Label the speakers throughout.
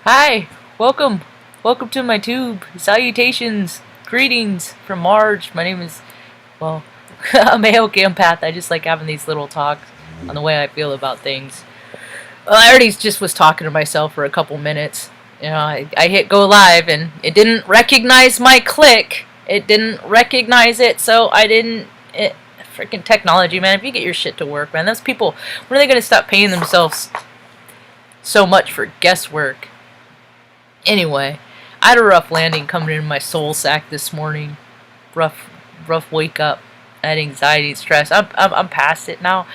Speaker 1: Hi, welcome. Welcome to my tube. Salutations, greetings from Marge. My name is, well, I'm a heyoka empath. I just like having these little talks on the way I feel about things. Well, I already just was talking to myself for a couple minutes. I hit go live and it didn't recognize my click. It didn't recognize it, so I didn't. Freaking technology, man. If you get your shit to work, man, those people, when are they going to stop paying themselves so much for guesswork? Anyway, I had a rough landing coming in my soul sack this morning. Rough wake up. I had anxiety, stress. I'm past it now.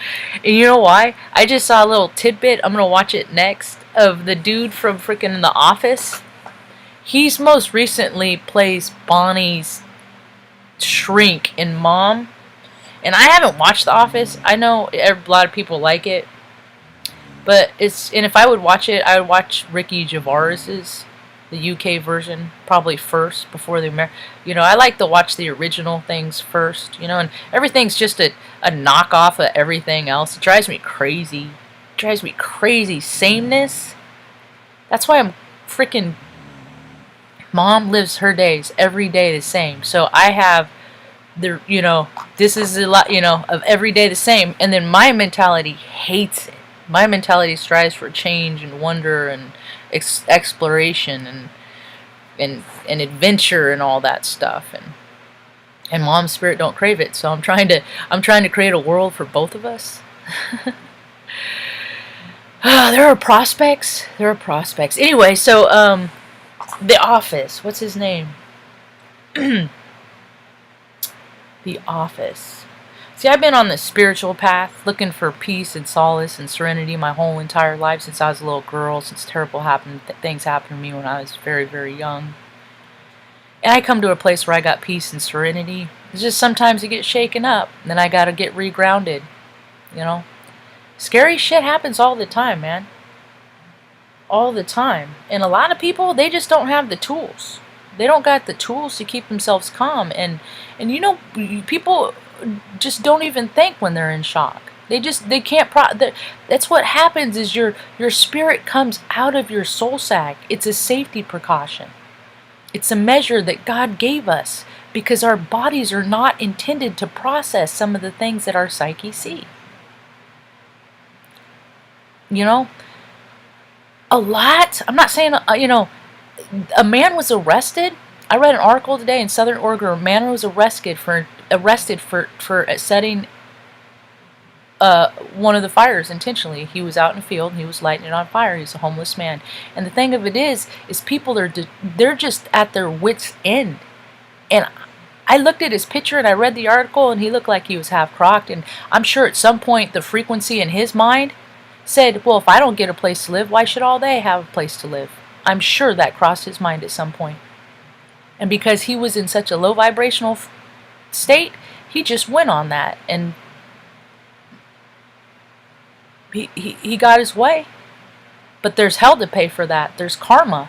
Speaker 1: And you know why? I just saw a little tidbit. I'm gonna watch it next of the dude from freaking The Office. He's most recently plays Bonnie's shrink in Mom. And I haven't watched The Office. I know a lot of people like it, but if I would watch it, I would watch Ricky Gervais's, the UK version, probably first before the I like to watch the original things first, and everything's just a knockoff of everything else. It drives me crazy. It drives me crazy. Sameness. That's why I'm freaking. Mom lives her days every day the same. So I have this is a lot, of every day the same, and then my mentality hates it. My mentality strives for change and wonder and exploration and adventure and all that stuff, and Mom's spirit don't crave it. So I'm trying to create a world for both of us. There are prospects. Anyway, so The Office. What's his name? The Office. See, I've been on the spiritual path, looking for peace and solace and serenity my whole entire life since I was a little girl, since terrible things happened to me when I was very, very young. And I come to a place where I got peace and serenity. It's just sometimes you get shaken up, and then I gotta get regrounded, Scary shit happens all the time, man. All the time. And a lot of people, they just don't have the tools. They don't got the tools to keep themselves calm, and people just don't even think when they're in shock. They can't that's what happens is your spirit comes out of your soul sac. It's a safety precaution. It's a measure that God gave us because our bodies are not intended to process some of the things that our psyche see. A lot. I'm not saying a man was arrested. I read an article today in Southern Oregon. A man was arrested for setting one of the fires intentionally. He was out in the field and he was lighting it on fire. He's a homeless man. And the thing of it is people they're just at their wits' end. And I looked at his picture and I read the article and he looked like he was half crocked. And I'm sure at some point the frequency in his mind said, well, if I don't get a place to live, why should all they have a place to live? I'm sure that crossed his mind at some point. And because he was in such a low vibrational state, he just went on that. And he got his way. But there's hell to pay for that. There's karma.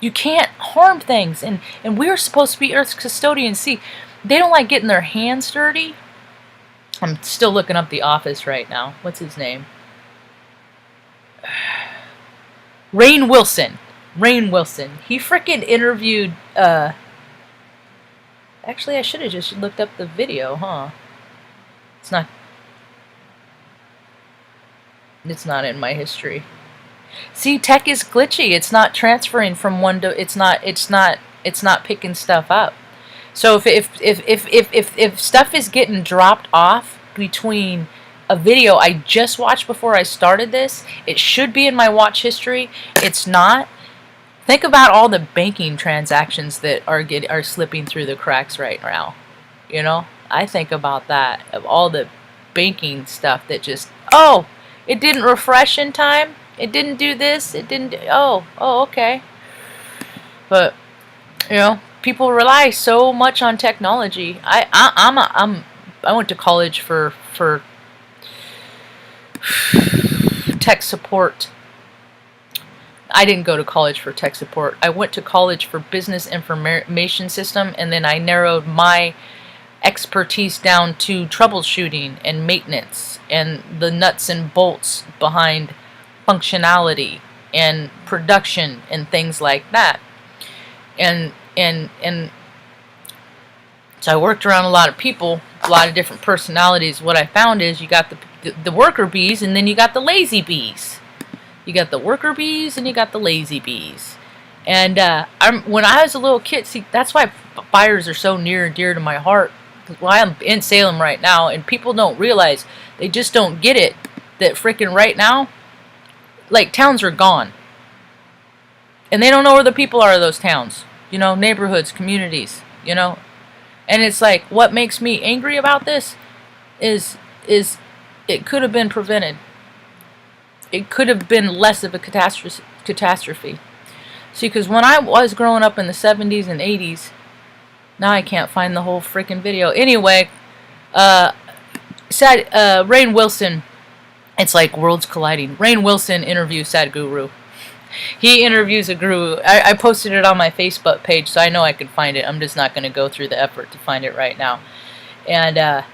Speaker 1: You can't harm things. And we're supposed to be Earth's custodians. See, they don't like getting their hands dirty. I'm still looking up The Office right now. What's his name? Rainn Wilson. He freaking interviewed, actually I should have just looked up the video, huh? It's not in my history. See, tech is glitchy. It's not transferring from one to, it's not picking stuff up. So if stuff is getting dropped off between a video I just watched before I started this, it should be in my watch history. It's not. Think about all the banking transactions that are slipping through the cracks right now. I think about that, of all the banking stuff that just, it didn't refresh in time. It didn't do this. It didn't. Okay. But people rely so much on technology. I went to college for tech support. I didn't go to college for tech support. I went to college for business information system, and then I narrowed my expertise down to troubleshooting and maintenance and the nuts and bolts behind functionality and production and things like that. And so I worked around a lot of people, a lot of different personalities. What I found is you got the worker bees, and then you got the lazy bees. You got the worker bees, and you got the lazy bees. And when I was a little kid, see, that's why fires are so near and dear to my heart. Well, I'm in Salem right now, and people don't realize, they just don't get it, that freaking right now, like, towns are gone. And they don't know where the people are of those towns. You know, neighborhoods, communities, you know. And it's like, what makes me angry about this is it could have been prevented. It could have been less of a catastrophe. See, because when I was growing up in the 70s and 80s, now I can't find the whole freaking video. Anyway, Rainn Wilson, it's like worlds colliding. Rainn Wilson interviews Sadhguru. He interviews a guru. I posted it on my Facebook page, so I know I can find it. I'm just not going to go through the effort to find it right now. And I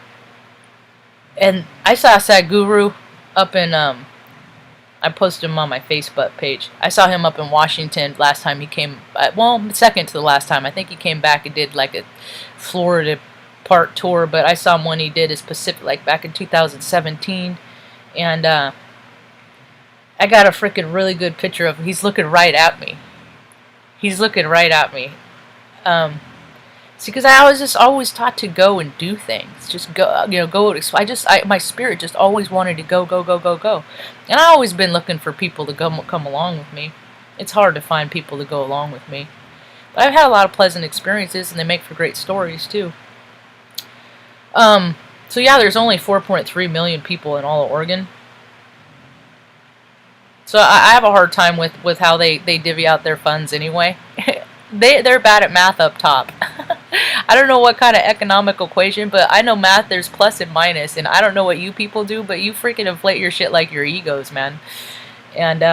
Speaker 1: saw Sadhguru up in, I posted him on my Facebook page. I saw him up in Washington last time he came, well, second to the last time. I think he came back and did like a Florida part tour, but I saw him when he did his Pacific, like back in 2017. And I got a freaking really good picture of him. He's looking right at me. He's looking right at me. See, because I was just always taught to go and do things. Just go, you know, go. My spirit just always wanted to go, go, go, go, go. And I've always been looking for people to come along with me. It's hard to find people to go along with me. But I've had a lot of pleasant experiences, and they make for great stories, too. So yeah, there's only 4.3 million people in all of Oregon. So I have a hard time with how they divvy out their funds anyway. They're bad at math up top. I don't know what kind of economic equation, but I know math, there's plus and minus, and I don't know what you people do, but you freaking inflate your shit like your egos, man. And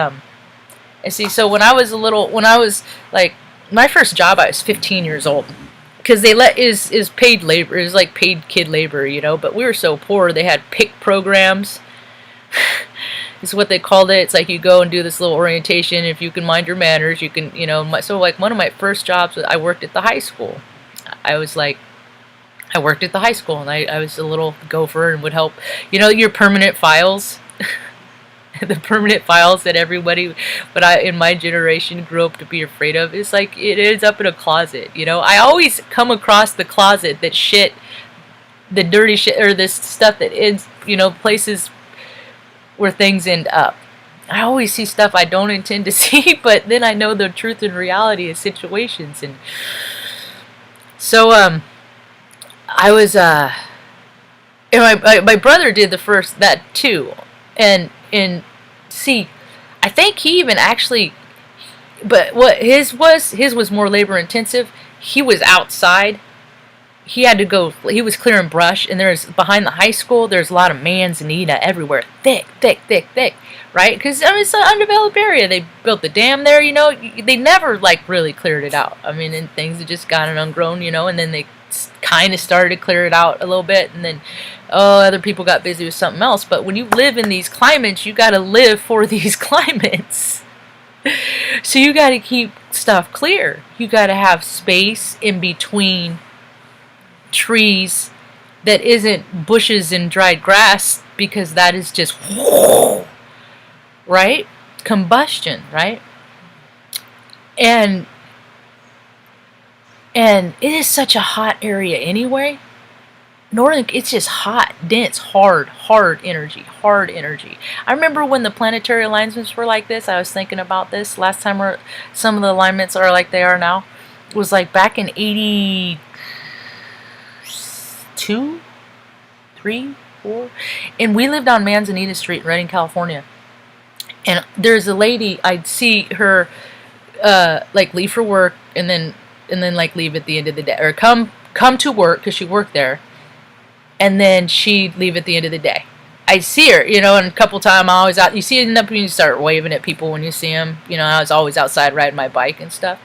Speaker 1: see, so when I was like, my first job, I was 15 years old. Because they is paid labor, is like paid kid labor, you know, but we were so poor, they had PIC programs. Is what they called it. It's like you go and do this little orientation. If you can mind your manners, you can, you know. So like one of my first jobs, I worked at the high school. I worked at the high school, and I was a little gopher and would help, you know, your permanent files. The permanent files that everybody, in my generation grew up to be afraid of. It's like it ends up in a closet, you know. I always come across the closet that shit, the dirty shit, or this stuff that ends, you know, places where things end up. I always see stuff I don't intend to see, but then I know the truth and reality of situations. And so I was and my brother did that too, and see, I think he even actually, but what his was more labor intensive. He was outside. He had to go, he was clearing brush, and there's, behind the high school, there's a lot of manzanita everywhere. Thick, right? Because, I mean, it's an undeveloped area. They built the dam there, you know. They never, like, really cleared it out. I mean, and things had just gotten ungrown, you know, and then they kind of started to clear it out a little bit, and then, other people got busy with something else. But when you live in these climates, you got to live for these climates. So you got to keep stuff clear. You got to have space in between trees that isn't bushes and dried grass, because that is just, right? Combustion, right? And it is such a hot area anyway. Northern, it's just hot, dense, hard energy. I remember when the planetary alignments were like this. I was thinking about this last time, some of the alignments are like they are now. It was like back in 82, 3, 4, and we lived on Manzanita Street in Redding, California. And there's a lady, I'd see her like leave for work and then like leave at the end of the day, or come to work because she worked there, and then she'd leave at the end of the day. I'd see her, you know, and a couple times I always out. You see, end up when you start waving at people when you see them. You know, I was always outside riding my bike and stuff.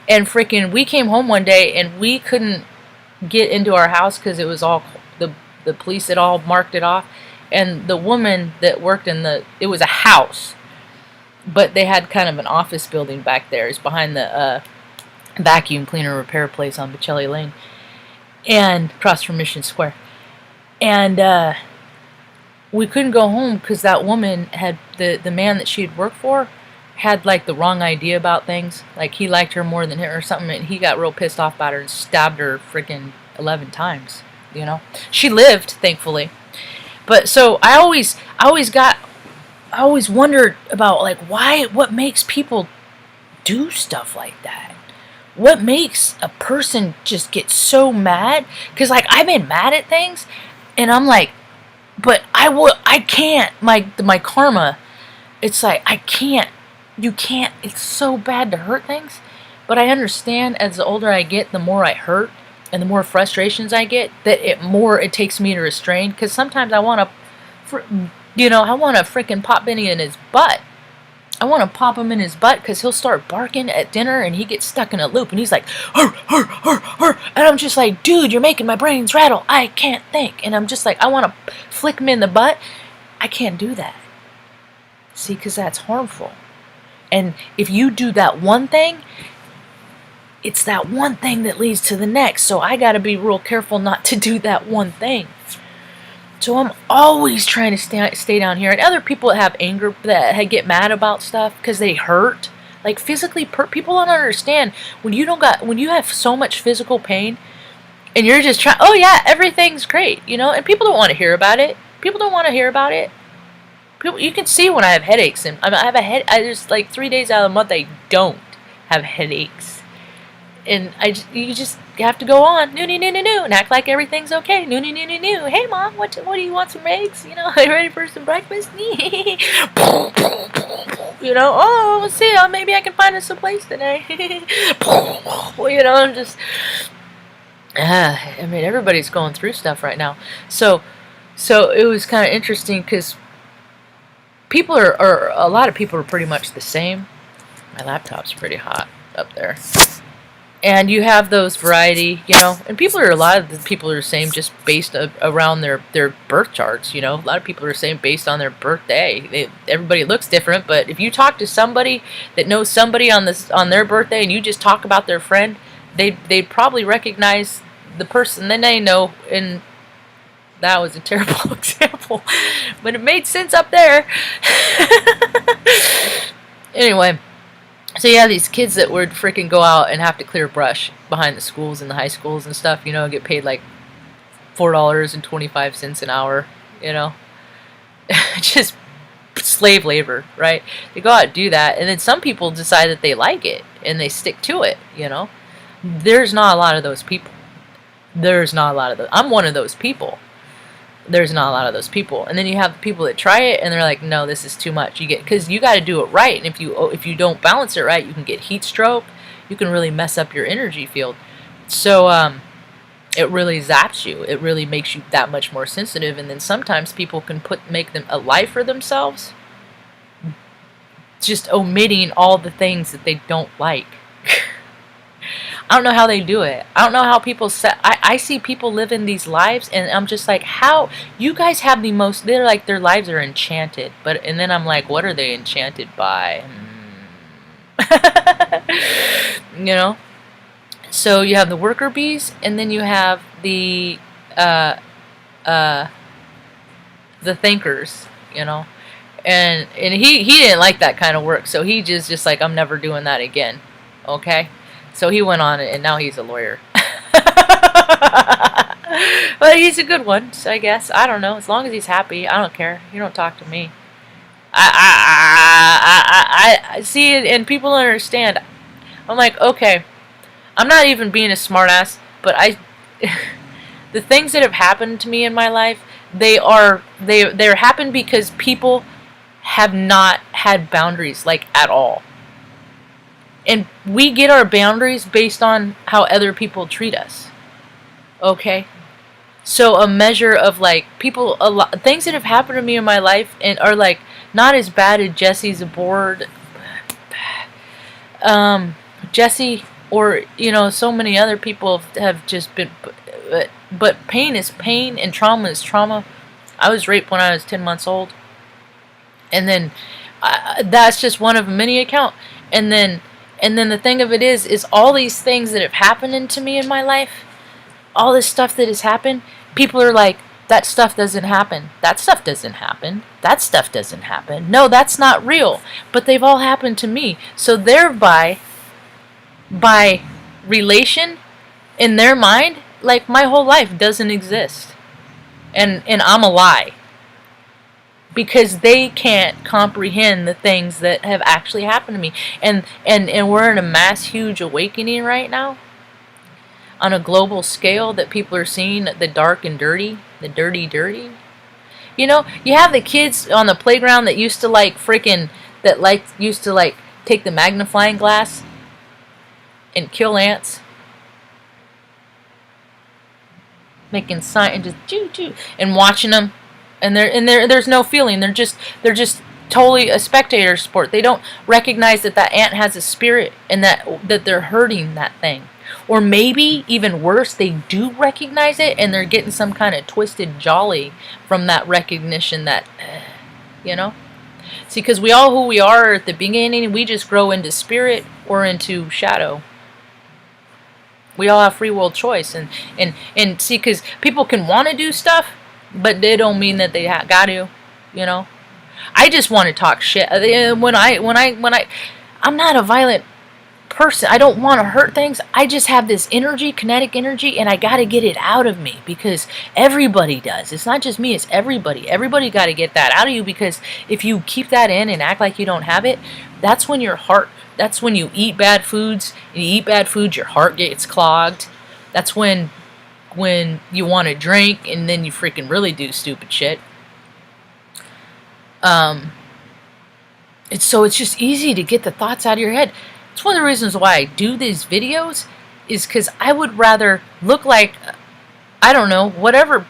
Speaker 1: And freaking, we came home one day and we couldn't get into our house because it was all, the police had all marked it off. And the woman that worked it was a house. but they had kind of an office building back there. It's behind the vacuum cleaner repair place on Bocelli Lane, and across from Mission Square. And we couldn't go home because that woman had the man that she had worked for had like the wrong idea about things. Like he liked her more than him or something, and he got real pissed off about her and stabbed her freaking 11 times. You know, she lived, thankfully. But so I always wondered about like what makes people do stuff like that. What makes a person just get so mad? Because like I've been mad at things, and I'm like, but I can't. My karma, it's like I can't. You can't. It's so bad to hurt things, but I understand as the older I get, the more I hurt and the more frustrations I get, that it takes me to restrain. Because sometimes I want to, I want to freaking pop Benny in his butt. I want to pop him in his butt because he'll start barking at dinner and he gets stuck in a loop and he's like, hur, hur, hur, hur. And I'm just like, dude, you're making my brains rattle. I can't think. And I'm just like, I want to flick him in the butt. I can't do that. See, because that's harmful. And if you do that one thing, it's that one thing that leads to the next. So I got to be real careful not to do that one thing. So I'm always trying to stay down here. And other people that have anger, that get mad about stuff because they hurt, like physically, people don't understand when you have so much physical pain, and you're just trying. Oh yeah, everything's great, and people don't want to hear about it. People don't want to hear about it. You can see when I have headaches, and I have a head. There's like 3 days out of the month I don't have headaches. And you just have to go on, no, and act like everything's okay. No. Hey, Mom, what do you want, some eggs? Are you ready for some breakfast? Oh, let's see, maybe I can find us a place today. I'm just, everybody's going through stuff right now. So it was kind of interesting because people a lot of people are pretty much the same. My laptop's pretty hot up there. And you have those variety, and a lot of the people are the same just based around their birth charts, A lot of people are the same based on their birthday. Everybody looks different, but if you talk to somebody that knows somebody on their birthday and you just talk about their friend, they'd probably recognize the person. Then they know, and that was a terrible example, but it made sense up there. Anyway. So you have these kids that would freaking go out and have to clear brush behind the schools and the high schools and stuff, get paid like $4.25 an hour, just slave labor, right? They go out and do that, and then some people decide that they like it and they stick to it, There's not a lot of those people. I'm one of those people. There's not a lot of those people. And then you have the people that try it and they're like, no, this is too much. Because you got to do it right. And if you don't balance it right, you can get heat stroke. You can really mess up your energy field. So it really zaps you. It really makes you that much more sensitive. And then sometimes people can make them a life for themselves, just omitting all the things that they don't like. I don't know how they do it. I don't know how people I see people living these lives, and I'm just like, how you guys have the most? They're like their lives are enchanted, and then I'm like, what are they enchanted by? So you have the worker bees, and then you have the thinkers, and he didn't like that kind of work, so he just like, I'm never doing that again. Okay. So he went on it, and now he's a lawyer. But he's a good one, so I guess. I don't know. As long as he's happy, I don't care. You don't talk to me. I see it, and people don't understand. I'm like, okay, I'm not even being a smartass, but the things that have happened to me in my life, they're happened because people have not had boundaries, like, at all. And we get our boundaries based on how other people treat us. Okay? So a measure of like things that have happened to me in my life and are like not as bad as Jesse's aboard. Jesse or so many other people have just been, but pain is pain and trauma is trauma. I was raped when I was 10 months old, and then That's just one of many accounts. And then the thing of it is all these things that have happened to me in my life, all this stuff that has happened, people are like, that stuff doesn't happen. That stuff doesn't happen. That stuff doesn't happen. No, that's not real. But they've all happened to me. So thereby, by relation, in their mind, like my whole life doesn't exist. And I'm a lie. Because they can't comprehend the things that have actually happened to me. And we're in a mass huge awakening right now on a global scale that people are seeing the dark and dirty, the dirty. You know, you have the kids on the playground that used to like take the magnifying glass and kill ants. Making sign and just choo and watching them. And there's no feeling. They're just totally a spectator sport. They don't recognize that ant has a spirit and that they're hurting that thing. Or maybe even worse, they do recognize it and they're getting some kind of twisted jolly from that recognition that, you know. See, because we all who we are at the beginning, we just grow into spirit or into shadow. We all have free will choice, and see, because people can want to do stuff, but they don't mean that they got to, you know. I just want to talk shit. I'm not a violent person. I don't want to hurt things. I just have this energy, kinetic energy, and I got to get it out of me because everybody does. It's not just me, it's everybody. Everybody got to get that out of you, because if you keep that in and act like you don't have it, that's when that's when you eat bad foods. And you eat bad foods, your heart gets clogged. That's when you want to drink and then you freaking really do stupid shit. It's just easy to get the thoughts out of your head. It's one of the reasons why I do these videos, is because I would rather look like, I don't know, whatever.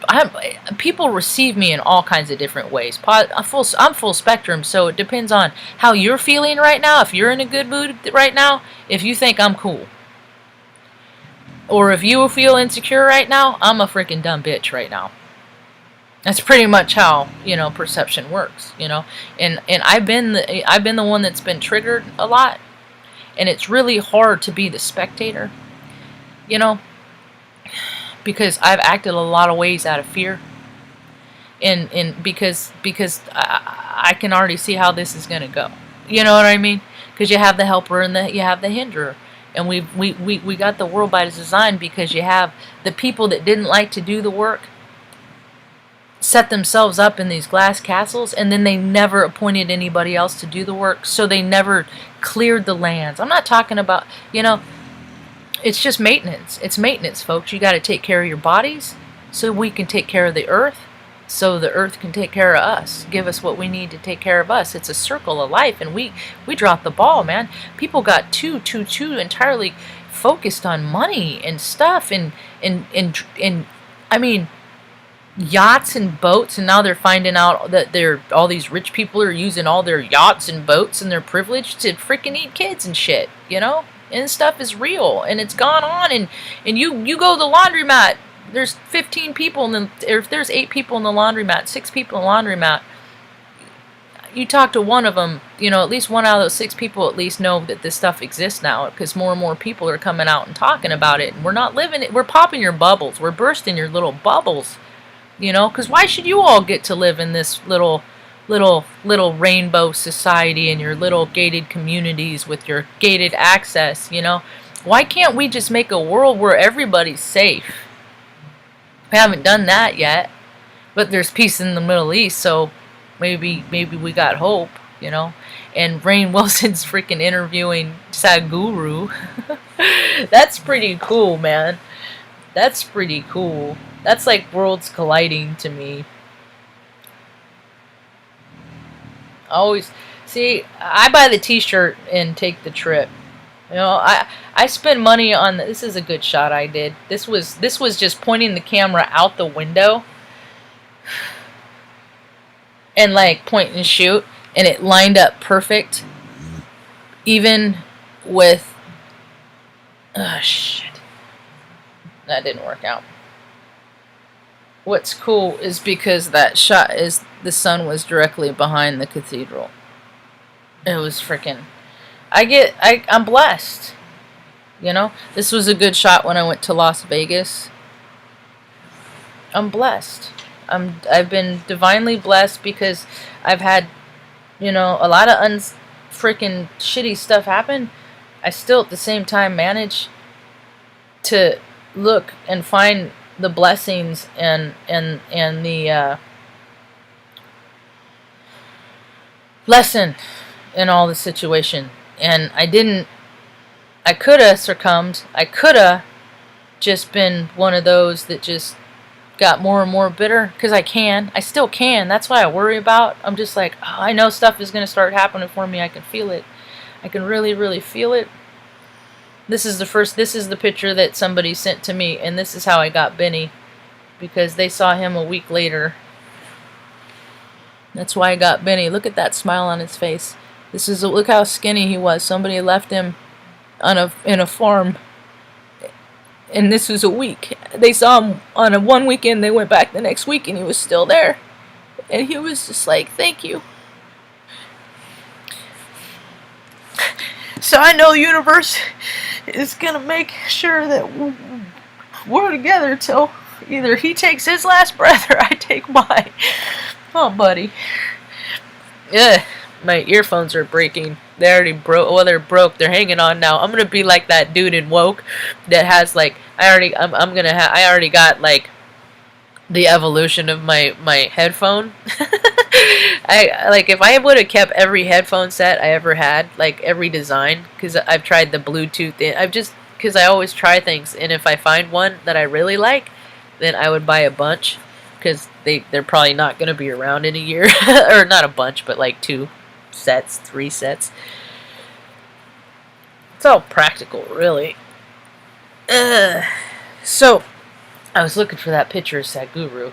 Speaker 1: People receive me in all kinds of different ways. I'm full spectrum, so it depends on how you're feeling right now. If you're in a good mood right now, if you think I'm cool. Or if you feel insecure right now, I'm a freaking dumb bitch right now. That's pretty much how, you know, perception works, you know. And I've been the one that's been triggered a lot. And it's really hard to be the spectator, you know, because I've acted a lot of ways out of fear. And because I can already see how this is going to go. You know what I mean? Because you have the helper and you have the hinderer. And we got the world by design, because you have the people that didn't like to do the work set themselves up in these glass castles, and then they never appointed anybody else to do the work, so they never cleared the lands. I'm not talking about, you know, it's just maintenance. It's maintenance, folks. You got to take care of your bodies so we can take care of the earth, so the earth can take care of us, give us what we need to take care of us. It's a circle of life, and we dropped the ball, man. People got too entirely focused on money and stuff, and I mean, yachts and boats, and now they're finding out that all these rich people are using all their yachts and boats and their privilege to freaking eat kids and shit, you know. And stuff is real, and it's gone on, and you go to the laundromat. There's 15 people, or if there's 8 people in the laundromat, 6 people in the laundromat, you talk to one of them, you know, at least one out of those 6 people at least know that this stuff exists now, because more and more people are coming out and talking about it, and we're not living it. We're popping your bubbles. We're bursting your little bubbles, you know, because why should you all get to live in this little rainbow society in your little gated communities with your gated access, you know? Why can't we just make a world where everybody's safe? We haven't done that yet, but there's peace in the Middle East, so maybe we got hope, you know. And Rainn Wilson's freaking interviewing Sadhguru. That's pretty cool, man. That's pretty cool. That's like worlds colliding to me. I buy the t-shirt and take the trip. You know, I spend money on this is a good shot I did. This was just pointing the camera out the window and like point and shoot, and it lined up perfect, even with shit. That didn't work out. What's cool is because that shot is the sun was directly behind the cathedral. It was freaking. I'm blessed. You know, this was a good shot when I went to Las Vegas. I'm blessed. I've been divinely blessed because I've had, you know, a lot of freaking shitty stuff happen. I still at the same time manage to look and find the blessings and the lesson in all the situation. And I could have succumbed. I could have just been one of those that just got more and more bitter, because I still can. That's why I worry about. I'm just like, oh, I know stuff is going to start happening for me. I can feel it. I can really, really feel it. This is the picture that somebody sent to me, and this is how I got Benny, because they saw him a week later. That's why I got Benny. Look at that smile on his face. Look how skinny he was. Somebody left him in a farm, and this was a week. They saw him on one weekend. They went back the next week, and he was still there. And he was just like, "Thank you." So I know the universe is gonna make sure that we're together till either he takes his last breath or I take mine. Oh, buddy. Yeah, my earphones are breaking. They already broke. Well, they're broke. They're hanging on now. I'm gonna be like that dude in Woke that has like I already got like the evolution of my headphone. If I would have kept every headphone set I ever had, like every design, because I've tried the Bluetooth. Because I always try things, and if I find one that I really like, then I would buy a bunch, because they're probably not going to be around in a year. Or not a bunch, but like 2 sets, 3 sets. It's all practical, really. So I was looking for that picture of Sadhguru.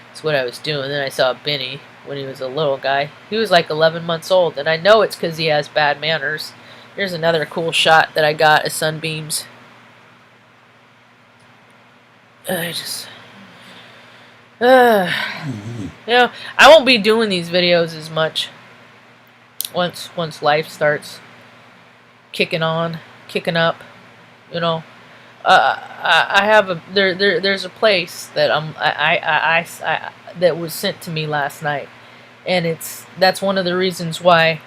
Speaker 1: That's what I was doing. Then I saw Benny when he was a little guy. He was like 11 months old, and I know it's because he has bad manners. Here's another cool shot that I got of sunbeams. You know, I won't be doing these videos as much once life starts kicking up. You know, I have there's a place that that was sent to me last night, and that's one of the reasons why.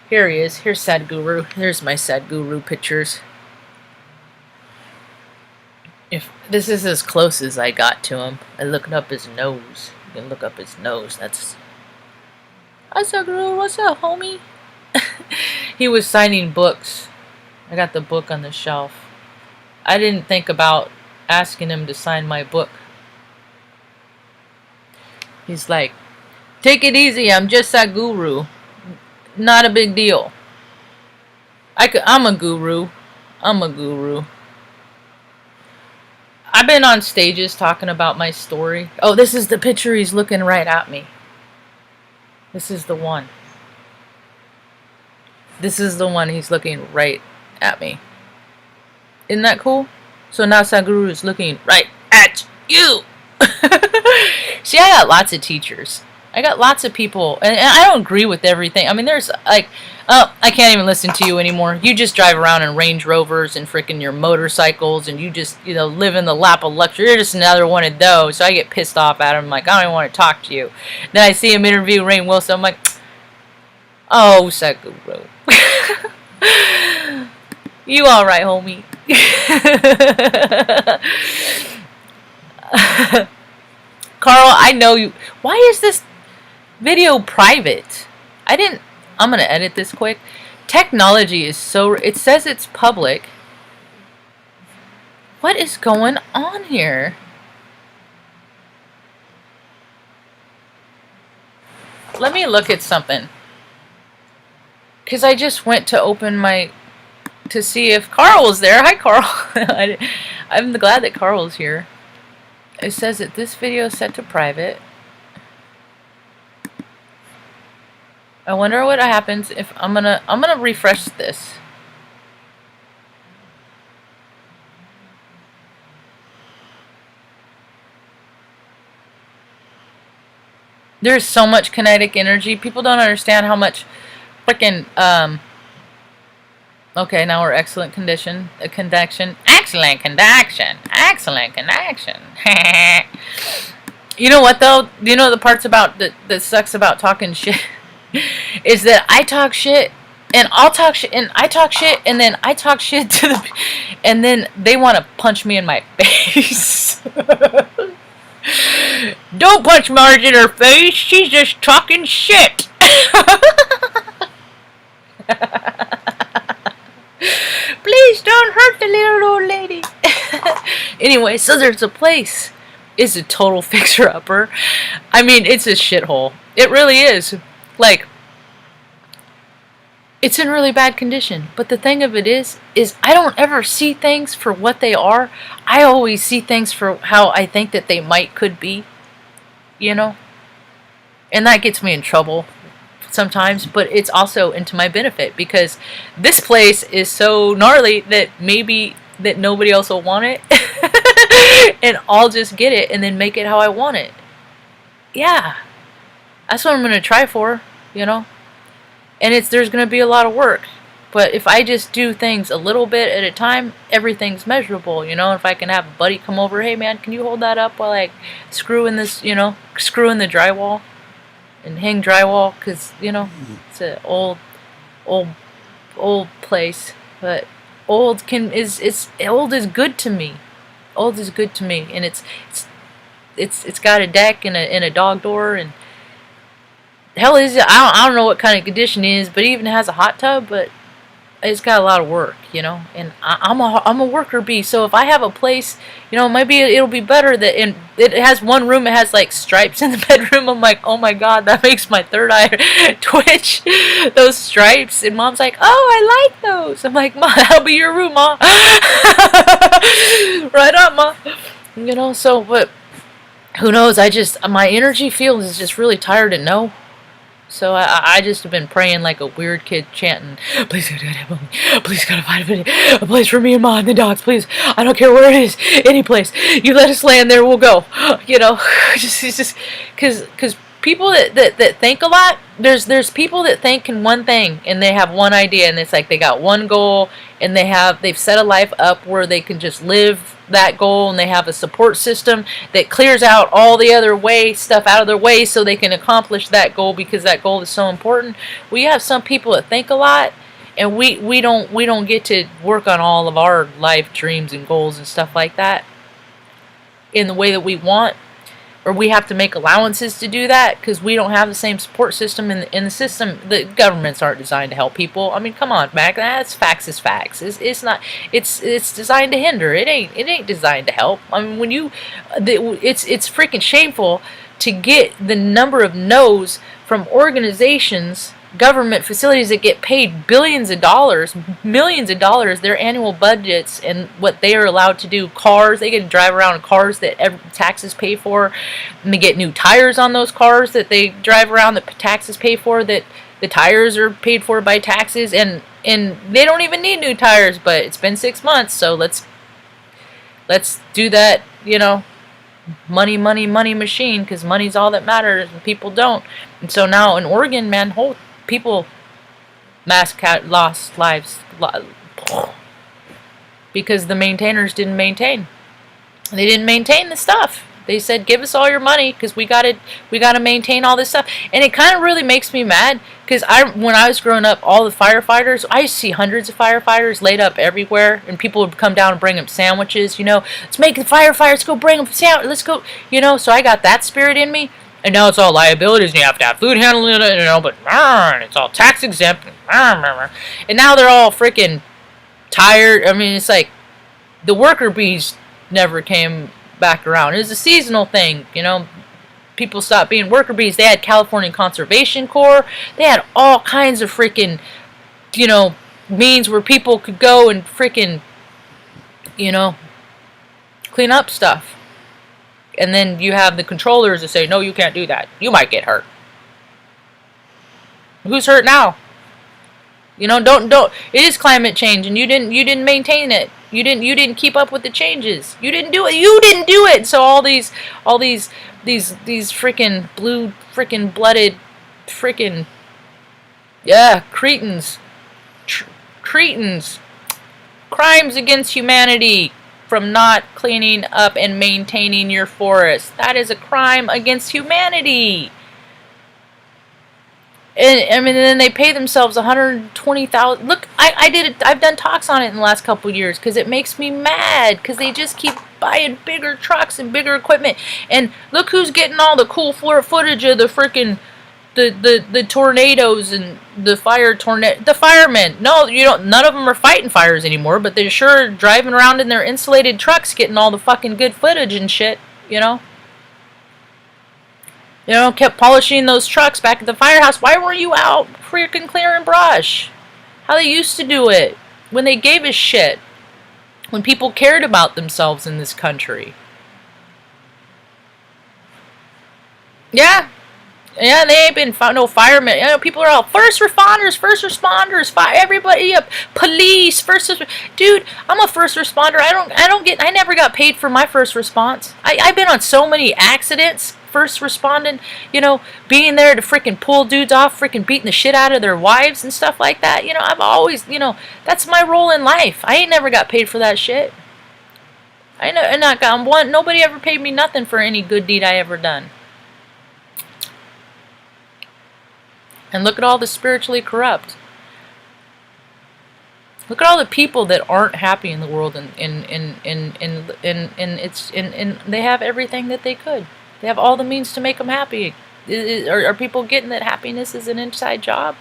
Speaker 1: Here he is. Here's Sadhguru. Here's my Sadhguru pictures. If this is as close as I got to him, I looked up his nose. You can look up his nose. That's. Hi, Sadhguru. What's up, homie? He was signing books. I got the book on the shelf. I didn't think about asking him to sign my book. He's like, "Take it easy. I'm just Sadhguru. Not a big deal. I'm a guru. I'm a guru." I've been on stages talking about my story. Oh, this is the picture. He's looking right at me. This is the one. This is the one. He's looking right at me. Isn't that cool? So now Sadhguru is looking right at you. See, I got lots of teachers. I got lots of people, and I don't agree with everything. I mean, there's like, oh, I can't even listen to you anymore. You just drive around in Range Rovers and freaking your motorcycles, and you just, you know, live in the lap of luxury. You're just another one of those. So I get pissed off at him. I'm like, I don't even want to talk to you. Then I see him interview Rainn Wilson. I'm like, oh, Sadhguru. You all right, homie? Carl, I know you. Why is this video private? I'm gonna edit this quick. Technology is so. It says it's public. What is going on here? Let me look at something. Because I just went to open to see if Carl was there. Hi, Carl. I'm glad that Carl's here. It says that this video is set to private. I wonder what happens if I'm gonna refresh this. There's so much kinetic energy. People don't understand how much freaking, okay, now we're excellent condition, conduction, excellent conduction, excellent conduction. You know what though? You know the parts about that sucks about talking shit is that I talk shit and I'll talk shit and I talk shit and then I talk shit to the and then they want to punch me in my face. Don't punch Marge in her face. She's just talking shit. Please don't hurt the little old lady. Anyway, so there's a place. It's a total fixer-upper. I mean, it's a shithole. It really is. Like, it's in really bad condition. But the thing of it is I don't ever see things for what they are. I always see things for how I think that they could be. You know? And that gets me in trouble sometimes, but it's also into my benefit because this place is so gnarly that maybe that nobody else will want it. And I'll just get it and then make it how I want it. Yeah. That's what I'm going to try for, you know? And there's going to be a lot of work. But if I just do things a little bit at a time, everything's measurable, you know? If I can have a buddy come over, hey man, can you hold that up while I screw in this, you know, screw in the drywall and hang drywall? Because, you know, it's an old place. But old is good to me. Old is good to me, and it's got a deck and a dog door, and hell is it? I don't know what kind of condition it is, but it even has a hot tub, but it's got a lot of work, you know. And I'm a worker bee, so if I have a place, you know, maybe it'll be better that it has one room. It has like stripes in the bedroom. I'm like, oh my god, that makes my third eye twitch. Those stripes, and Mom's like, oh, I like those. I'm like, Ma, that'll be your room, Ma. Right on, Ma. You know, so but who knows? My energy field is just really tired to know. So I just have been praying like a weird kid, chanting, please gotta find a place for me and Ma and the dogs, please. I don't care where it is, any place. You let us land there, we'll go. You know, just because people that think a lot, there's people that think in one thing and they have one idea and it's like they got one goal and they've set a life up where they can just live that goal, and they have a support system that clears out all the other stuff out of their way so they can accomplish that goal because that goal is so important. We have some people that think a lot, and we don't get to work on all of our life dreams and goals and stuff like that in the way that we want, or we have to make allowances to do that because we don't have the same support system in the system. The governments aren't designed to help people. I mean, come on, Mac. That's facts is facts. It's not. It's designed to hinder. It ain't designed to help. I mean, it's freaking shameful to get the number of no's from organizations, government facilities that get paid billions of dollars, millions of dollars, their annual budgets, and what they are allowed to do. Cars, they get to drive around in cars that taxes pay for, and they get new tires on those cars that they drive around that taxes pay for, that the tires are paid for by taxes, and they don't even need new tires, but it's been 6 months, so let's do that, you know, money machine, because money's all that matters and people don't. And so now in Oregon, man, people lost lives because the maintainers didn't maintain. They didn't maintain the stuff. They said, give us all your money because we gotta maintain all this stuff. And it kind of really makes me mad because when I was growing up, all the firefighters, I used to see hundreds of firefighters laid up everywhere, and people would come down and bring them sandwiches, you know, let's make the firefighters go bring them sandwiches, let's go, you know. So I got that spirit in me. And now it's all liabilities, and you have to have food handling, you know, but it's all tax exempt. And now they're all freaking tired. I mean, it's like the worker bees never came back around. It was a seasonal thing, you know. People stopped being worker bees. They had California Conservation Corps. They had all kinds of freaking, you know, means where people could go and freaking, you know, clean up stuff. And then you have the controllers that say, no, you can't do that. You might get hurt. Who's hurt now? You know, don't. It is climate change, and you didn't maintain it. You didn't keep up with the changes. You didn't do it. You didn't do it. So all these freaking blue freaking blooded freaking Yeah, cretins. Cretins. Crimes against humanity from not cleaning up and maintaining your forest. That is a crime against humanity. And I mean, then they pay themselves 120,000. Look, I did it. I've done talks on it in the last couple of years because it makes me mad because they just keep buying bigger trucks and bigger equipment. And look who's getting all the cool footage of the freaking the tornadoes and the the firemen. No, you don't. None of them are fighting fires anymore, but they're sure driving around in their insulated trucks, getting all the fucking good footage and shit. Kept polishing those trucks back at the firehouse. Why were you out freaking clearing brush? How they used to do it when they gave a shit, when people cared about themselves in this country. Yeah, they ain't been no firemen. People are all first responders, everybody, police, dude. I'm a first responder. I never got paid for my first response. I've been on so many accidents, first responding, being there to freaking pull dudes off, freaking beating the shit out of their wives and stuff like that. I've always, that's my role in life. I ain't never got paid for that shit. Nobody ever paid me nothing for any good deed I ever done. And look at all the spiritually corrupt. Look at all the people that aren't happy in the world, and they have everything that they could. They have all the means to make them happy. Are people getting that happiness is an inside job?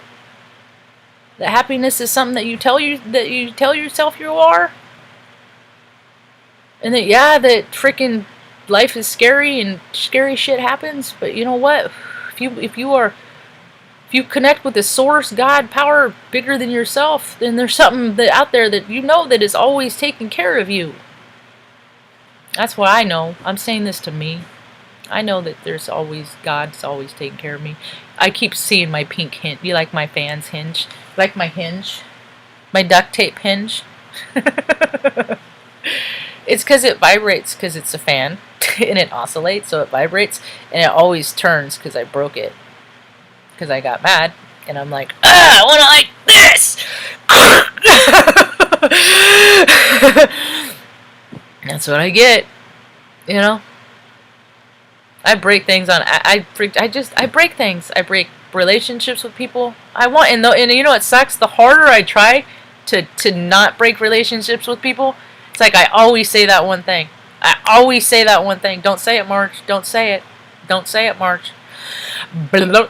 Speaker 1: That happiness is something that you tell yourself you are? And that freaking life is scary and scary shit happens, but you know what? If you connect with the source, God, power bigger than yourself, then there's something out there that that is always taking care of you. That's what I know. I'm saying this to me. I know that God's always taking care of me. I keep seeing my pink hinge. You like my fan's hinge? Like my hinge? My duct tape hinge? It's because it vibrates because it's a fan and it oscillates, so it vibrates and it always turns because I broke it. Because I got mad, and I'm like, I want to like this! That's what I get, I break things on, I break things. I break relationships with people. And it sucks? The harder I try to not break relationships with people, it's like I always say that one thing. Don't say it, Marge. Don't say it. Don't say it, Marge. Blah.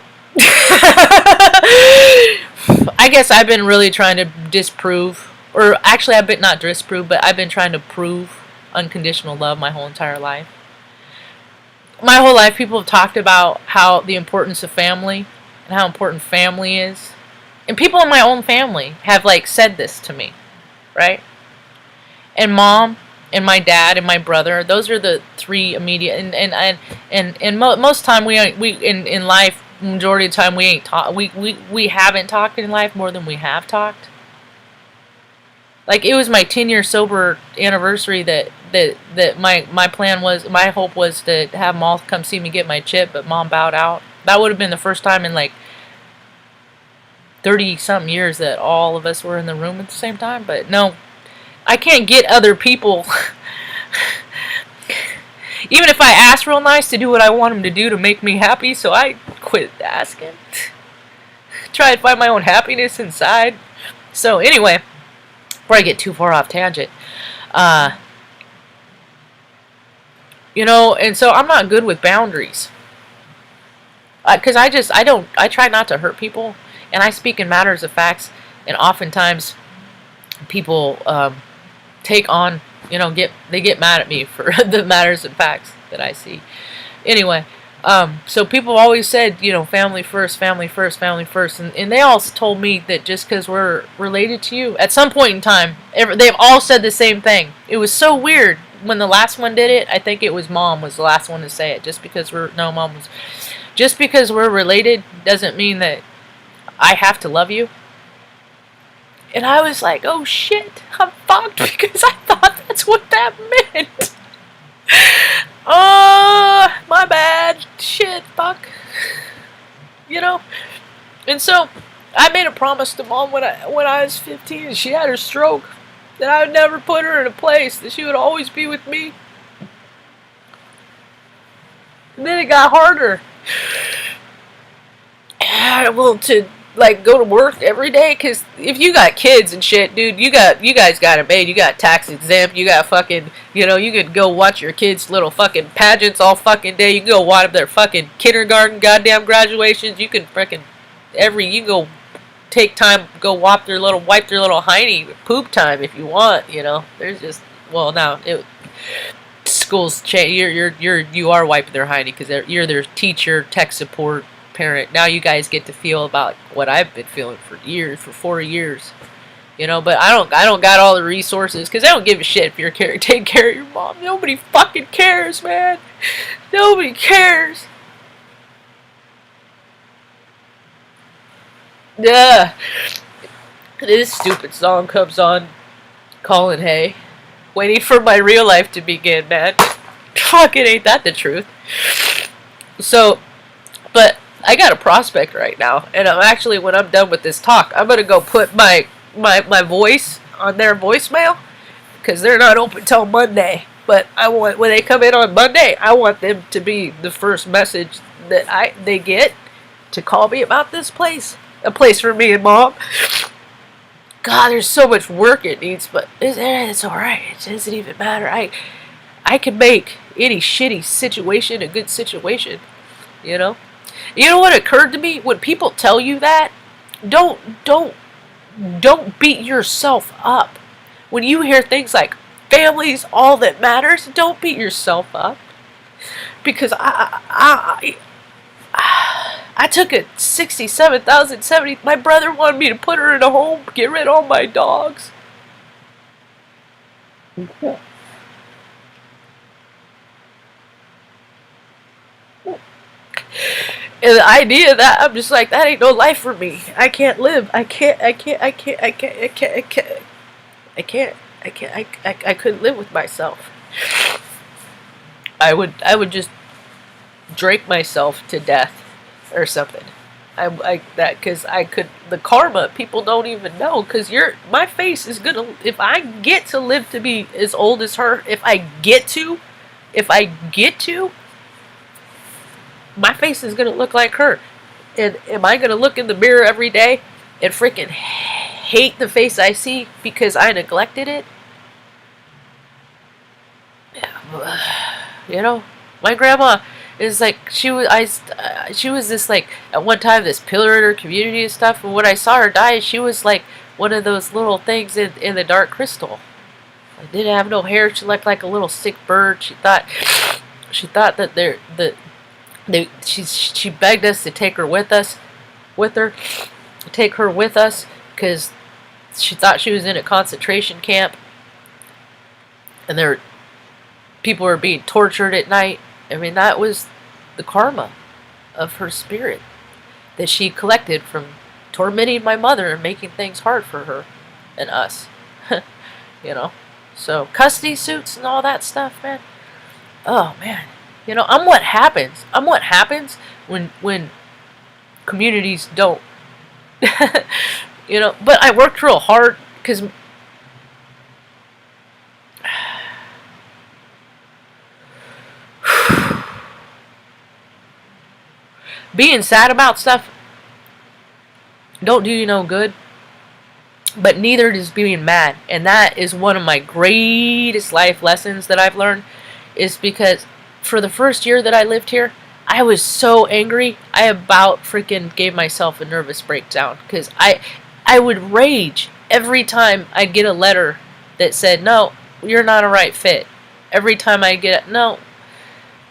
Speaker 1: I guess I've been really trying to disprove, or actually I've been not disprove, but I've been trying to prove unconditional love my whole entire life. My whole life people have talked about how the importance of family and how important family is. And people in my own family have said this to me, right? And Mom and my dad and my brother, those are the three immediate, and most time we in life, majority of the time we ain't talk. We haven't talked in life more than we have talked. It was my 10-year sober anniversary that my plan was, my hope was to have Mom come see me get my chip, but Mom bowed out. That would have been the first time in 30-something years that all of us were in the room at the same time. But no, I can't get other people. Even if I ask real nice to do what I want them to do to make me happy, so I quit asking. Try to find my own happiness inside. So anyway, before I get too far off tangent, and so I'm not good with boundaries. Because I try not to hurt people, and I speak in matters of facts, and oftentimes people take on, they get mad at me for the matters and facts that I see. Anyway, so people always said, family first, family first, family first. And they all told me that just because we're related to you, at some point in time, they've all said the same thing. It was so weird. When the last one did it, I think it was Mom was the last one to say it. Just because we're related doesn't mean that I have to love you. And I was like, oh shit, I'm fucked, because I thought that's what that meant. Oh, my bad. Shit, fuck. And so, I made a promise to Mom when I was 15 and she had her stroke that I would never put her in a place, that she would always be with me. And then it got harder. Well, to like go to work every day, because if you got kids and shit, dude, you guys got it made. You got tax exempt. You got fucking, you could go watch your kids' little fucking pageants all fucking day. You can go watch their fucking kindergarten goddamn graduations. You can freaking you can go take time, go wipe their little hiney poop time if you want. There's just, well, now schools change. You are wiping their hiney because you're their teacher, tech support, parent. Now you guys get to feel about what I've been feeling for 4 years. But I don't got all the resources because I don't give a shit if you're taking care of your mom. Nobody fucking cares, man. Nobody cares. Yeah. This stupid song comes on. Calling Hey. Waiting for my real life to begin, man. Fucking ain't that the truth. So, but I got a prospect right now, and I'm actually, when I'm done with this talk, I'm gonna go put my voice on their voicemail, because they're not open till Monday. But I want, when they come in on Monday, I want them to be the first message that they get to call me about this place, a place for me and Mom. God, there's so much work it needs, but it's alright. It doesn't even matter. I can make any shitty situation a good situation. You know what occurred to me? When people tell you that, don't beat yourself up. When you hear things like family's all that matters, don't beat yourself up. Because I took a 67,070. My brother wanted me to put her in a home, get rid of all my dogs. And the idea of that, I'm just like, that ain't no life for me. I can't live. I couldn't live with myself. I would just drink myself to death or something. Because I could, the karma, people don't even know, because my face is gonna, if I get to live to be as old as her, if I get to, my face is gonna look like her. And am I gonna look in the mirror every day and freaking hate the face I see because I neglected it? My grandma is like, she was this, like, at one time, this pillar in her community and stuff, and when I saw her die, she was like one of those little things in the dark crystal. I didn't have no hair. She looked like a little sick bird. She thought that she begged us to take her with us, because she thought she was in a concentration camp, and people were being tortured at night. I mean, that was the karma of her spirit that she collected from tormenting my mother and making things hard for her and us. So custody suits and all that stuff, man. Oh man, I'm what happens when communities don't. But I worked real hard, because being sad about stuff don't do you no good, but neither does being mad. And that is one of my greatest life lessons that I've learned, is because for the first year that I lived here, I was so angry, I about freaking gave myself a nervous breakdown, because I would rage every time I'd get a letter that said, no, you're not a right fit. Every time I get no,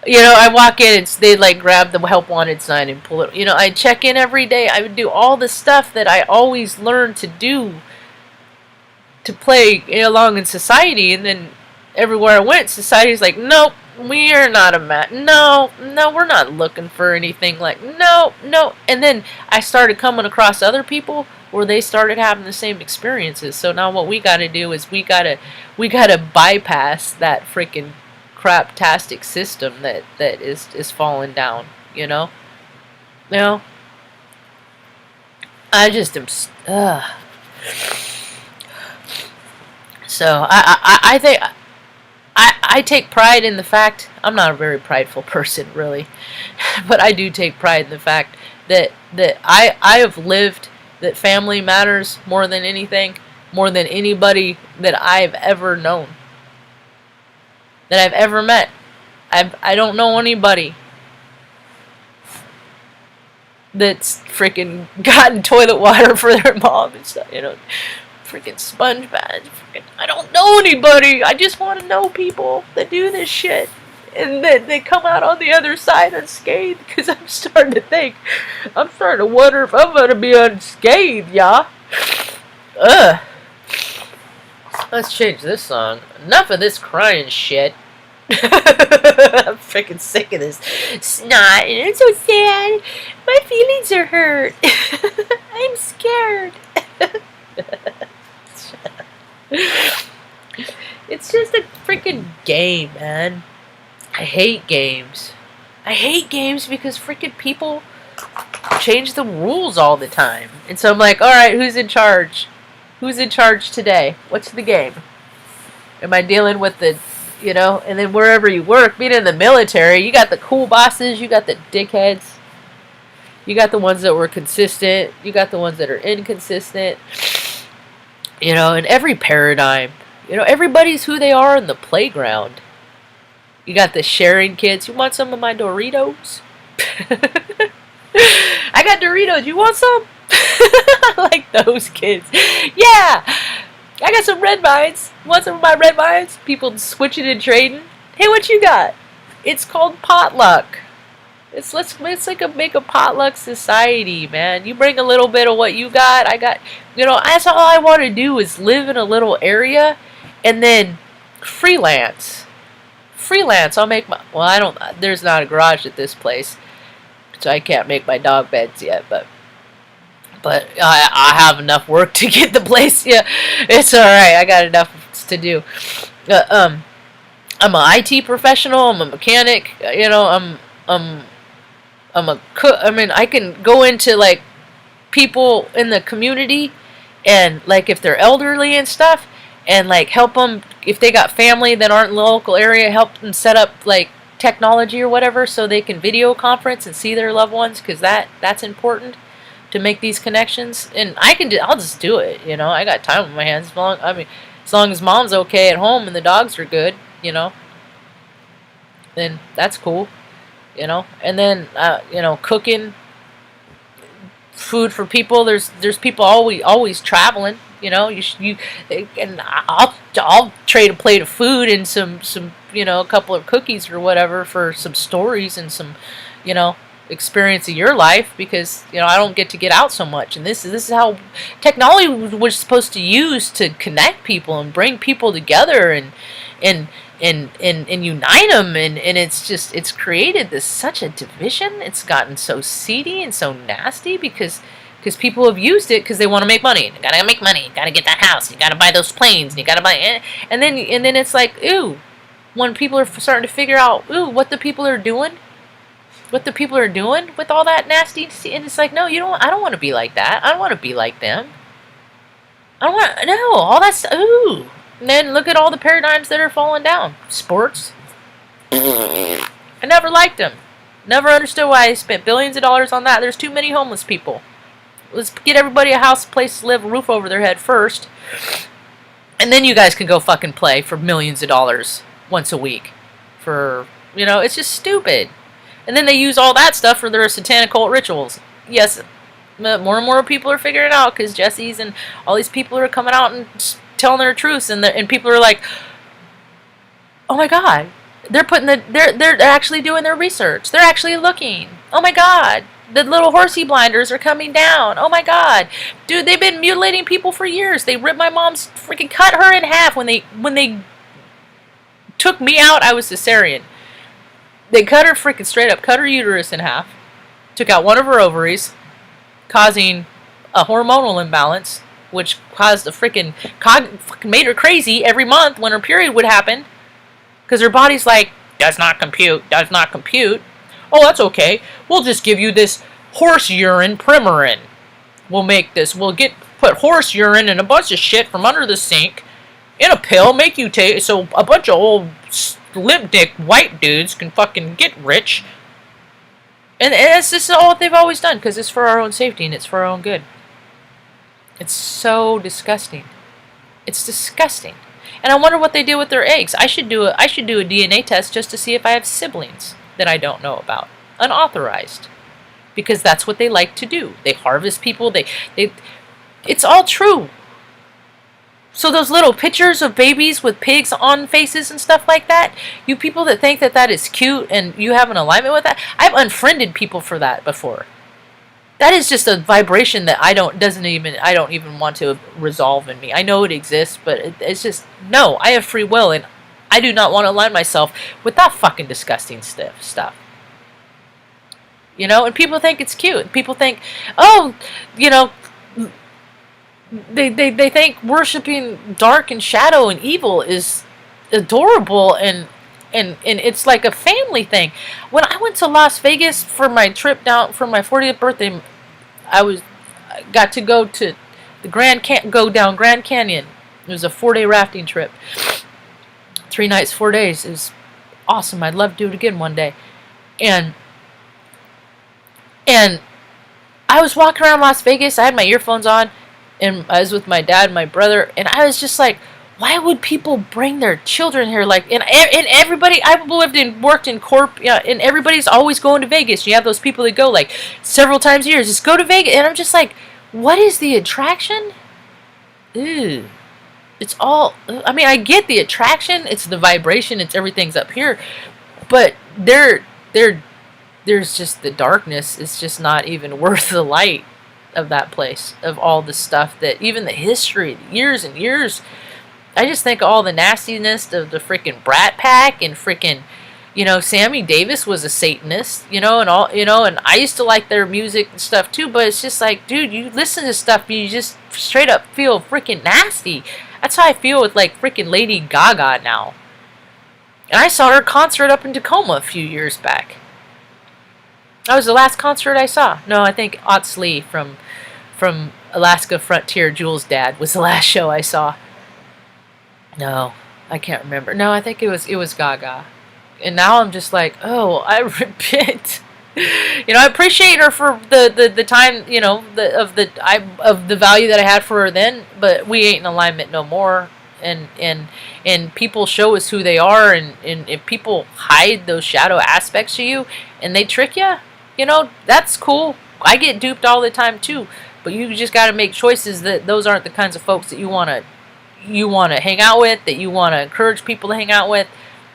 Speaker 1: I walk in and they'd like grab the help wanted sign and pull it. I'd check in every day. I would do all the stuff that I always learned to do to play along in society. And then everywhere I went, society's like, nope, we are not a match. No, we're not looking for anything like, no. And then I started coming across other people where they started having the same experiences. So now what we got to do is we got to bypass that freaking craptastic system that is falling down, I just am. So I think I take pride in the fact, I'm not a very prideful person really, but I do take pride in the fact that I have lived that family matters more than anything, more than anybody that I've ever known, that I've ever met. I don't know anybody that's freaking gotten toilet water for their mom and stuff, freaking sponge baths. I don't know anybody. I just want to know people that do this shit, and that they come out on the other side unscathed. Because I'm starting to wonder if I'm gonna be unscathed, y'all. Ugh. Let's change this song. Enough of this crying shit. I'm freaking sick of this snot, and it's so sad. My feelings are hurt. I'm scared. It's just a freaking game, man. I hate games. I hate games because freaking people change the rules all the time. And so I'm like, alright, who's in charge? Who's in charge today? What's the game? Am I dealing with the, and then wherever you work, being in the military, you got the cool bosses, you got the dickheads, you got the ones that were consistent, you got the ones that are inconsistent. In every paradigm, everybody's who they are in the playground. You got the sharing kids. You want some of my Doritos? I got Doritos. You want some? I like those kids. Yeah! I got some red vines. Want some of my red vines? People switching and trading. Hey, what you got? It's called potluck. Let's make a potluck society, man. You bring a little bit of what you got. I got, that's all I want to do is live in a little area, and then freelance. I'll make there's not a garage at this place, so I can't make my dog beds yet, but I have enough work to get the place. Yeah, it's alright. I got enough to do. I'm an IT professional. I'm a mechanic. I'm a cook. I mean, I can go into like people in the community, and like if they're elderly and stuff, and like help them if they got family that aren't in the local area, help them set up like technology or whatever so they can video conference and see their loved ones, because that's important to make these connections. And I'll just do it. I got time on my hands as long as mom's okay at home and the dogs are good. Then that's cool. And then cooking food for people. There's people always traveling. And I'll trade a plate of food and some a couple of cookies or whatever for some stories and some experience of your life, because I don't get out so much. And this is how technology was supposed to use to connect people and bring people together and unite them, and it's created such a division. It's gotten so seedy and so nasty because people have used it because they want to make money. You gotta make money. You gotta get that house. You gotta buy those planes. You gotta buy, and then it's like, ooh, when people are starting to figure out, ooh, what the people are doing with all that nasty, and it's like, no, I don't want to be like that. I don't want to be like them. All that stuff. Ooh. And then look at all the paradigms that are falling down. Sports. I never liked them. Never understood why I spent billions of dollars on that. There's too many homeless people. Let's get everybody a house, place to live, a roof over their head first. And then you guys can go fucking play for millions of dollars once a week. It's just stupid. And then they use all that stuff for their satanic cult rituals. Yes, more and more people are figuring it out, because Jesse's and all these people are coming out and telling their truths, and people are like, oh my god, they're actually doing their research. They're actually looking. Oh my god, the little horsey blinders are coming down. Oh my god, dude, they've been mutilating people for years. They ripped my mom's, freaking cut her in half when they took me out. I was cesarean. They cut her freaking straight up, cut her uterus in half, took out one of her ovaries, causing a hormonal imbalance, which caused fucking made her crazy every month when her period would happen, because her body's like, does not compute. Oh, that's okay. We'll just give you this horse urine Premarin. we'll make this. We'll put horse urine and a bunch of shit from under the sink in a pill, make you take, so a bunch of old limp dick white dudes can fucking get rich. And it's just all they've always done, because it's for our own safety and it's for our own good. It's so disgusting. It's disgusting. And I wonder what they do with their eggs. I should do a DNA test just to see if I have siblings that I don't know about, unauthorized, because that's what they like to do. They harvest people. It's all true. So those little pictures of babies with pigs on faces and stuff like that, you people that think that is cute and you have an alignment with that, I've unfriended people for that before. That is just a vibration that I don't even want to resolve in me. I know it exists, but it's just, no, I have free will and I do not want to align myself with that fucking disgusting stuff. You know, and people think it's cute. People think, oh, you know, they think worshiping dark and shadow and evil is adorable and it's like a family thing. When I went to Las Vegas for my trip down for my 40th birthday, I got to go to the go down Grand Canyon. It was a 4-day rafting trip. 3 nights, 4 days. It was awesome. I'd love to do it again one day. And I was walking around Las Vegas. I had my earphones on. And I was with my dad and my brother, and I was just like, why would people bring their children here? Like, and everybody, I lived and worked in corp, yeah, and everybody's always going to Vegas. You have those people that go like several times a year, just go to Vegas, and I'm just like, what is the attraction? Ew. It's all, I mean, I get the attraction, it's the vibration, it's everything's up here, but there's just the darkness. It's just not even worth the light of that place, of all the stuff that, even the history, years and years. I just think of all the nastiness of the freaking Brat Pack and freaking, you know, Sammy Davis was a Satanist, you know, and all, you know, and I used to like their music and stuff too, but it's just like, dude, you listen to stuff, you just straight up feel freaking nasty. That's how I feel with like freaking Lady Gaga now. And I saw her concert up in Tacoma a few years back. That was the last concert I saw. No, I think Ots Lee from Alaska Frontier, Jules' dad, was the last show I saw. No, I can't remember. No, I think it was Gaga. And now I'm just like, oh, I repent. You know, I appreciate her for the time, you know, of the value that I had for her then, but we ain't in alignment no more. And people show us who they are, and if people hide those shadow aspects of you and they trick you, you know, that's cool. I get duped all the time too, but you just got to make choices that those aren't the kinds of folks that you want to hang out with, that you want to encourage people to hang out with.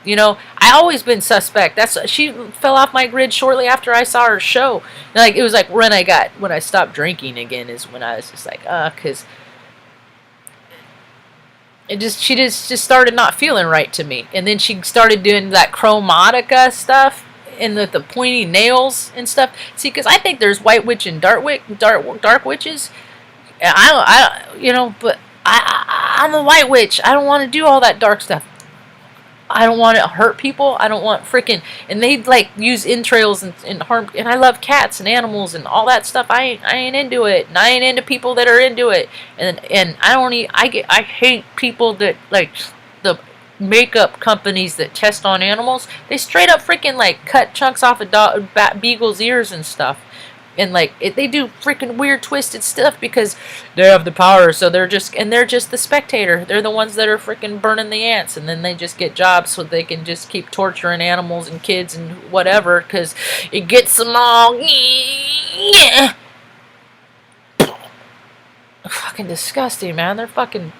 Speaker 1: You know, I always been suspect. She fell off my grid shortly after I saw her show. Like, it was like when I stopped drinking again is when I was just like, because she just started not feeling right to me. And then she started doing that chromatica stuff and the pointy nails and stuff. See, because I think there's white witch and dark witches. And you know, but I'm a white witch. I don't want to do all that dark stuff. I don't want to hurt people. I don't want freaking, and they like use entrails and harm. And I love cats and animals and all that stuff. I ain't into it, and I ain't into people that are into it. And I hate people that like the makeup companies that test on animals. They straight up freaking like cut chunks off a beagle's ears and stuff. And like they do freaking weird twisted stuff because they have the power. So they're just the spectator. They're the ones that are freaking burning the ants, and then they just get jobs so they can just keep torturing animals and kids and whatever because it gets them all. Yeah. Fucking disgusting, man. They're fucking.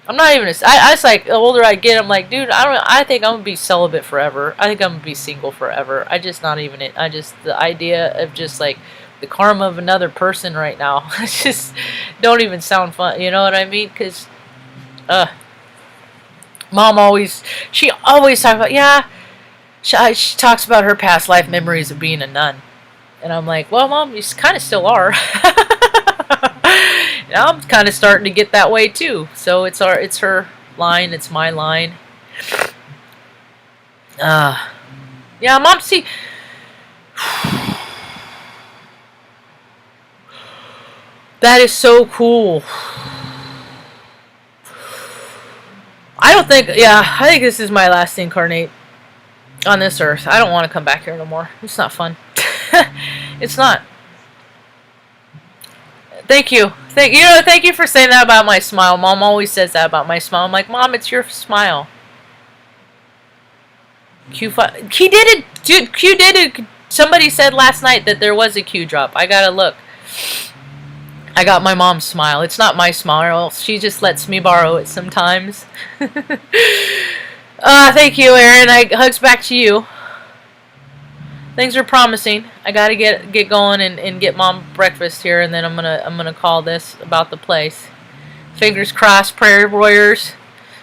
Speaker 1: I'm not even. I just like the older I get, I'm like, dude, I think I'm gonna be celibate forever. I think I'm gonna be single forever. I just not even it. I just the idea of just like the karma of another person right now. I just don't even sound fun. You know what I mean? Because, Mom always talks about She talks about her past life memories of being a nun, and I'm like, well, Mom, you kind of still are. Now I'm kind of starting to get that way too. So it's her line, it's my line. Yeah, Mom. See, That is so cool. I think this is my last incarnate on this earth. I don't want to come back here no more. It's not fun. It's not. Thank you. Thank you for saying that about my smile. Mom always says that about my smile. I'm like, Mom, it's your smile. Q5. He did it. Dude, Q did it. Somebody said last night that there was a Q drop. I gotta look. I got my mom's smile. It's not my smile. She just lets me borrow it sometimes. Thank you, Aaron. Hugs back to you. Things are promising. I gotta get going and get Mom breakfast here, and then I'm gonna call this about the place. Fingers crossed, prayer warriors,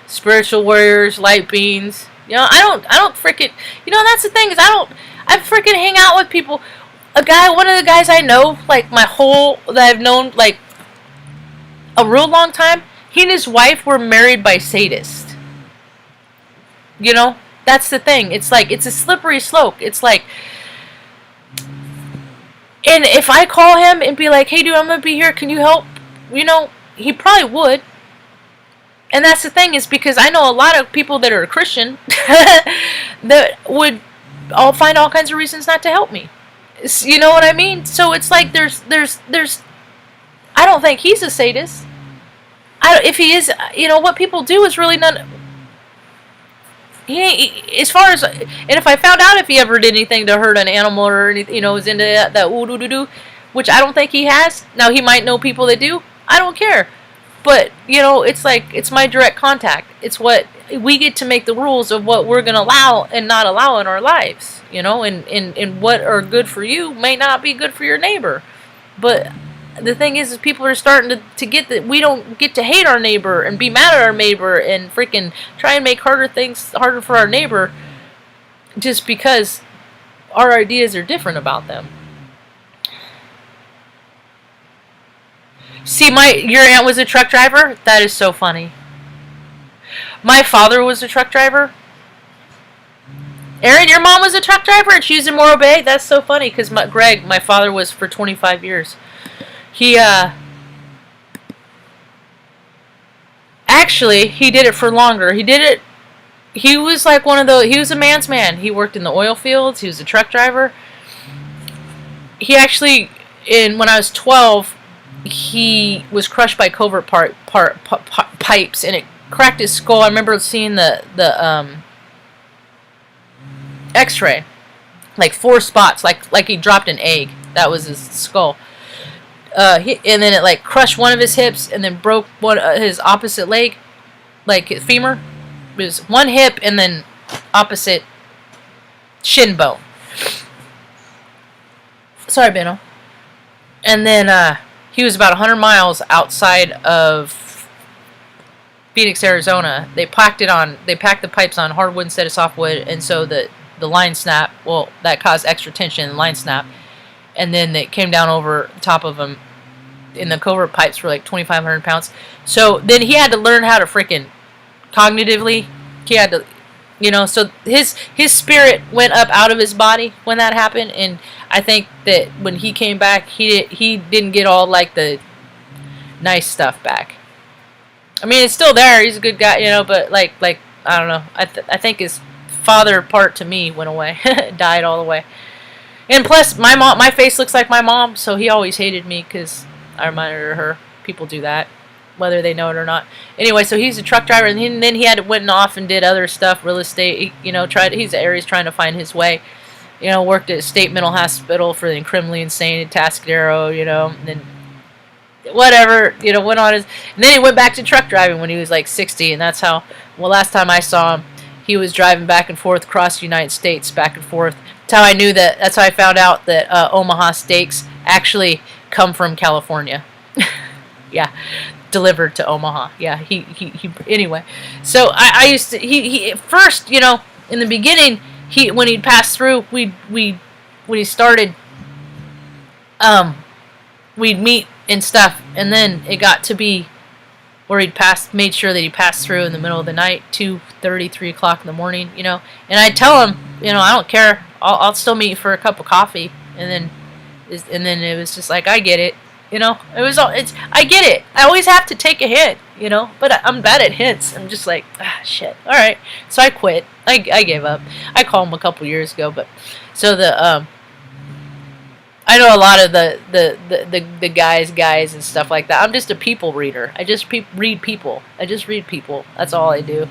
Speaker 1: spiritual warriors, light beings. I don't freaking. That's the thing is I freaking hang out with people. One of the guys I know, like that I've known like a real long time. He and his wife were married by sadists. That's the thing. It's like it's a slippery slope. It's like. And if I call him and be like, hey, dude, I'm going to be here. Can you help? He probably would. And that's the thing is because I know a lot of people that are Christian that would all find all kinds of reasons not to help me. You know what I mean? So it's like there's I don't think he's a sadist. If he is, what people do is really not. As far as, and if I found out if he ever did anything to hurt an animal or anything, was into that ooh-doo-doo-doo, which I don't think he has. Now, he might know people that do. I don't care. But, it's like, it's my direct contact. It's what, we get to make the rules of what we're going to allow and not allow in our lives, and what are good for you may not be good for your neighbor. But the thing is people are starting to get that we don't get to hate our neighbor and be mad at our neighbor and freaking try and make things harder for our neighbor just because our ideas are different about them. See, your aunt was a truck driver? That is so funny. My father was a truck driver. Aaron, your mom was a truck driver and she was in Morro Bay? That's so funny because Greg, my father was for 25 years. He did it for longer. He was like he was a man's man. He worked in the oil fields. He was a truck driver. He actually, when I was 12, he was crushed by covert pipes, and it cracked his skull. I remember seeing the X-ray, like 4 spots, like he dropped an egg. That was his skull. And then it like crushed one of his hips and then broke his opposite leg, like his femur. It was one hip and then opposite shin bone. Sorry, Benno. And then he was about 100 miles outside of Phoenix, Arizona. They packed the pipes on hardwood instead of softwood, and so the line snap. Well, that caused extra tension and line snap. And then it came down over the top of him, and the covert pipes were like 2,500 pounds. So then he had to learn how to freaking cognitively. He had to, so his spirit went up out of his body when that happened. And I think that when he came back, he didn't get all like the nice stuff back. I mean, it's still there. He's a good guy, but like I don't know. I think his father part to me went away, died all the way. And plus, my face looks like my mom, so he always hated me because I reminded her. People do that, whether they know it or not. Anyway, so he's a truck driver, and then he went off and did other stuff, real estate. He's trying to find his way. Worked at a state mental hospital for the criminally insane in Tascadero. And then whatever. Went on and then he went back to truck driving when he was like 60, and that's how. Well, last time I saw him, he was driving back and forth across the United States, back and forth. That's how I knew that. That's how I found out that Omaha steaks actually come from California. Yeah, delivered to Omaha. Yeah, he anyway. So I used to he first, in the beginning, when he'd pass through, when he started, we'd meet and stuff, and then it got to be where made sure that he passed through in the middle of the night, 2:30, 3 o'clock in the morning, and I'd tell him, I don't care, I'll still meet you for a cup of coffee, and then it was just like, I get it, You know, it was all. It's. I get it. I always have to take a hint. You know, but I'm bad at hints. I'm just like, shit. All right. So I quit. I gave up. I called him a couple years ago, but so I know a lot of the guys and stuff like that. I'm just a people reader. I just read people. I just read people. That's all I do.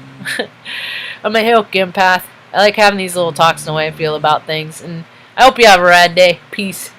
Speaker 1: I'm a heyoka empath. I like having these little talks and the way I feel about things. And I hope you have a rad day. Peace.